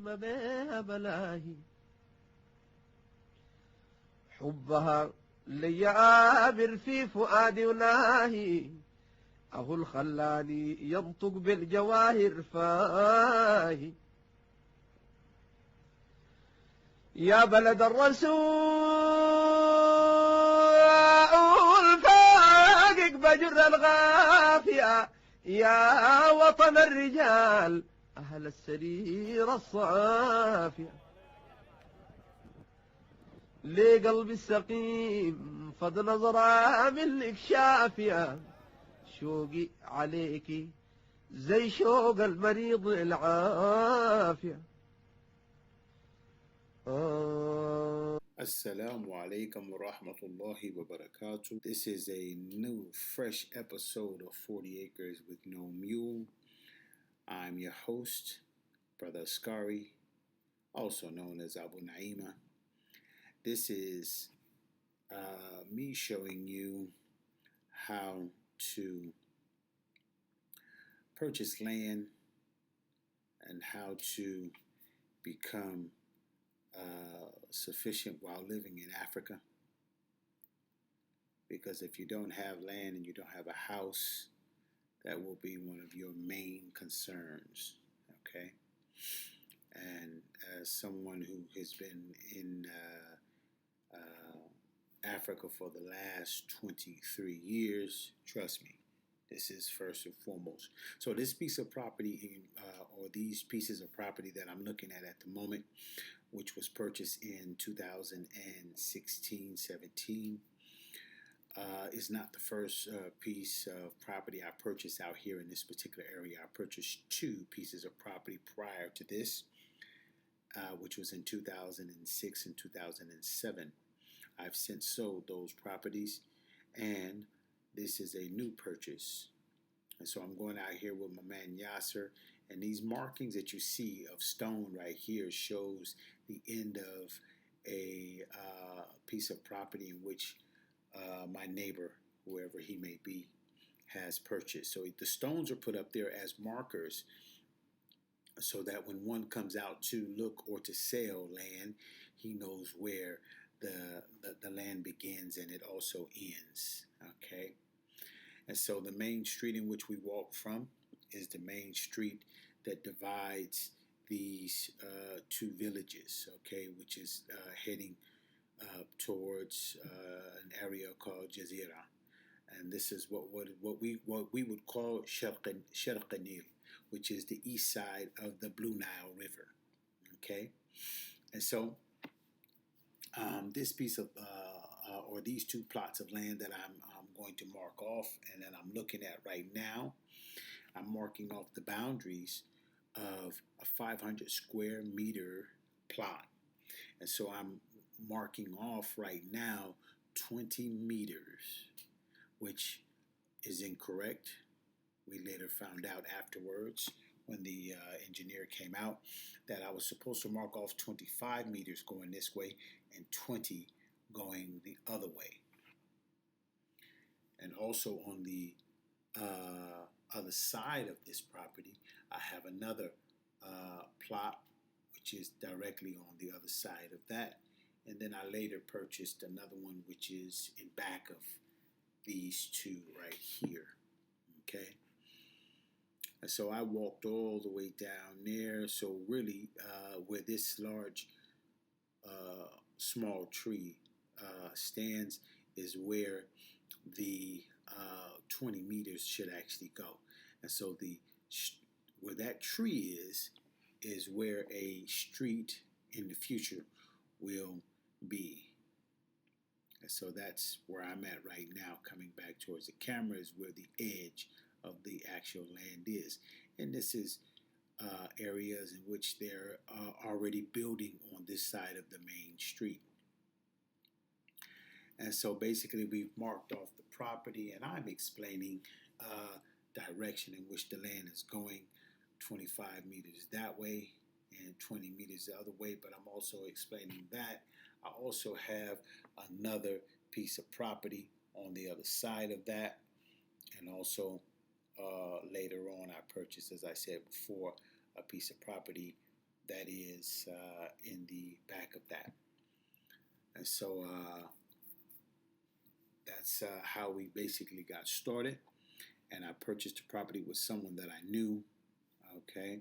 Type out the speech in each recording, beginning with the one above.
ما بها بلاهي حبها لي عابر في فؤادي وناهي أهو الخلاني ينطق بالجواهر فاهي يا بلد الرسول فاقق بجر الغافية يا وطن الرجال أهل السرير الصافية ليه قلبي السقيم فض نظرة منك شافية شوقي عليكي زي شوق المريض العافية Assalamu alaikum wa rahmatullahi wa barakatuh. This is a new, fresh episode of 40 Acres with No Mule. I'm your host, Brother Askari, also known as Abu Naima. This is me showing you how to purchase land and how to become sufficient while living in Africa. Because if you don't have land and you don't have a house, that will be one of your main concerns, okay? And as someone who has been in Africa for the last 23 years, trust me, this is first and foremost. So this piece of property, or these pieces of property that I'm looking at the moment, which was purchased in 2016-17, is not the first piece of property I purchased out here in this particular area. I purchased two pieces of property prior to this, which was in 2006 and 2007. I've since sold those properties, and this is a new purchase. And so I'm going out here with my man Yasser, and these markings that you see of stone right here shows the end of a piece of property in which my neighbor, whoever he may be, has purchased. So the stones are put up there as markers so that when one comes out to look or to sell land, he knows where the land begins and it also ends, okay? And so the main street in which we walk from is the main street that divides these two villages, okay, which is heading towards an area called Jazira, and this is what we would call Sharq Nil, which is the east side of the Blue Nile River, okay. And so this piece of or these two plots of land that I'm going to mark off and that I'm looking at right now, I'm marking off the boundaries of a 500 square meter plot. And so I'm marking off right now 20 meters, which is incorrect. We later found out afterwards when the engineer came out that I was supposed to mark off 25 meters going this way and 20 going the other way. And also on the other side of this property, I have another plot which is directly on the other side of that. And then I later purchased another one which is in back of these two right here, okay? And so I walked all the way down there. So really, where this large, small tree stands is where the 20 meters should actually go. And so where that tree is where a street in the future will be. And so that's where I'm at right now. Coming back towards the camera is where the edge of the actual land is. And this is areas in which they're already building on this side of the main street. And so basically we've marked off the property, and I'm explaining direction in which the land is going, 25 meters that way and 20 meters the other way. But I'm also explaining that I also have another piece of property on the other side of that. And also later on I purchased, as I said before, a piece of property that is in the back of that. And so that's how we basically got started. And I purchased the property with someone that I knew. Okay.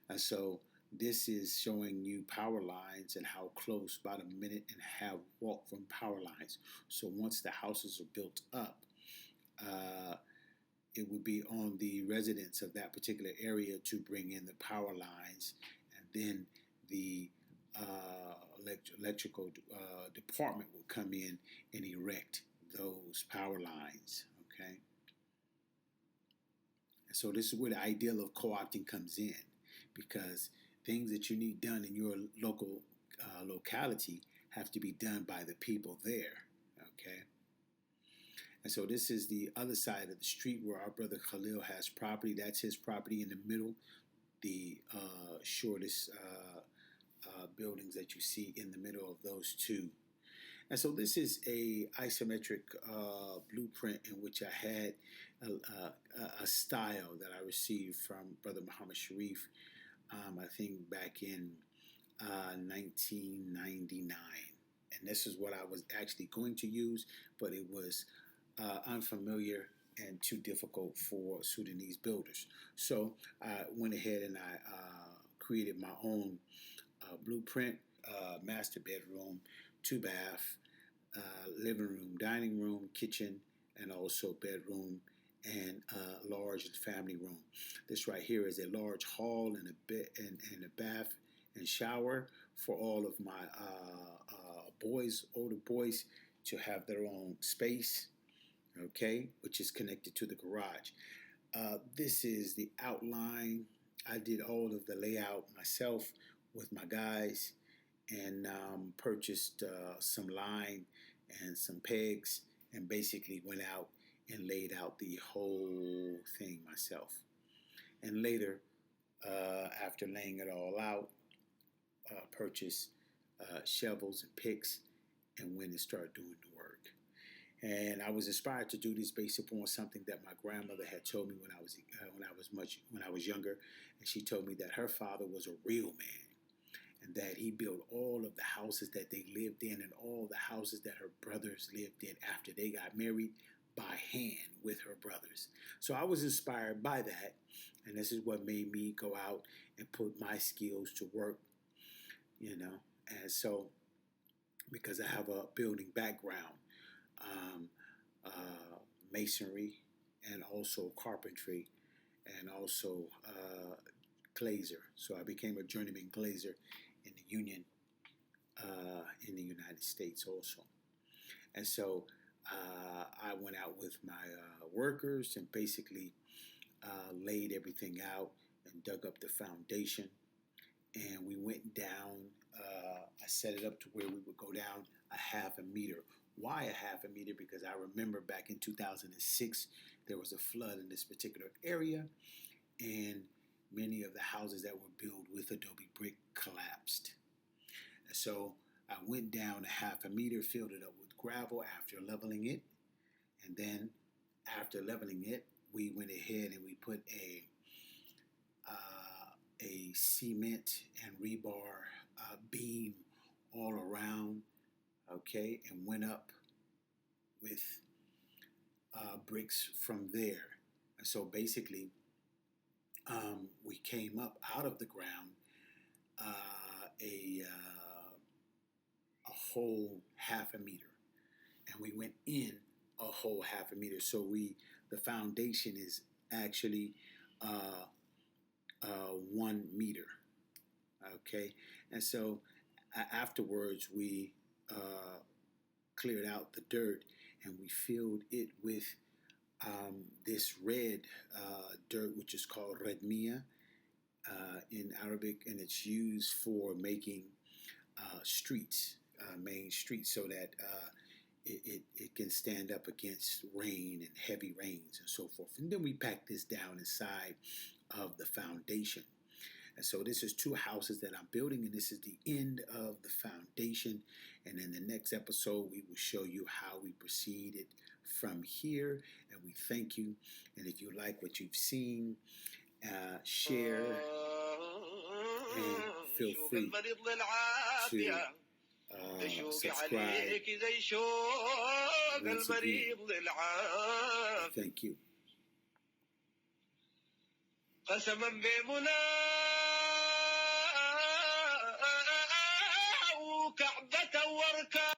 And so this is showing you power lines and how close, about a minute and a half walk from power lines. So once the houses are built up, it would be on the residents of that particular area to bring in the power lines, and then the electrical department will come in and erect those power lines. Okay. So this is where the ideal of co-opting comes in, because things that you need done in your local locality have to be done by the people there. Okay. And so this is the other side of the street where our brother Khalil has property. That's his property in the middle, the shortest buildings that you see in the middle of those two. And so this is a isometric blueprint in which I had a style that I received from Brother Muhammad Sharif, I think back in 1999. And this is what I was actually going to use, but it was unfamiliar and too difficult for Sudanese builders. So I went ahead and I created my own blueprint, master bedroom, 2 bath, living room, dining room, kitchen, and also bedroom and a large family room. This right here is a large hall and a bed and a bath and shower for all of my boys, older boys, to have their own space. Okay, which is connected to the garage. This is the outline. I did all of the layout myself with my guys, and purchased some line and some pegs, and basically went out and laid out the whole thing myself. And later, after laying it all out, purchased shovels and picks and went and started doing the work. And I was inspired to do this based upon something that my grandmother had told me when I was younger, and she told me that her father was a real man, and that he built all of the houses that they lived in and all the houses that her brothers lived in after they got married by hand with her brothers. So I was inspired by that, and this is what made me go out and put my skills to work, and so because I have a building background, um, masonry, and also carpentry, and also glazer. So I became a journeyman glazer in the Union, in the United States also. And so I went out with my workers and basically laid everything out and dug up the foundation. And we went down. I set it up to where we would go down a half a meter. Why a half a meter? Because I remember back in 2006, there was a flood in this particular area, and many of the houses that were built with adobe brick collapsed. And so I went down a half a meter, filled it up with gravel after leveling it, and then after leveling it, we went ahead and we put a cement and rebar beam all around, okay, and went up with bricks from there. And so basically, we came up out of the ground a whole half a meter, and we went in a whole half a meter. So the foundation is actually 1 meter. Okay, and so afterwards we cleared out the dirt and we filled it with this red dirt, which is called redmia in Arabic, and it's used for making streets, main streets, so that it can stand up against rain and heavy rains and so forth. And then we pack this down inside of the foundation. And so this is 2 houses that I'm building, and this is the end of the foundation. And in the next episode, we will show you how we proceeded from here. And we thank you. And if you like what you've seen, share and feel free to subscribe. Once again, thank you. قسما بمولاي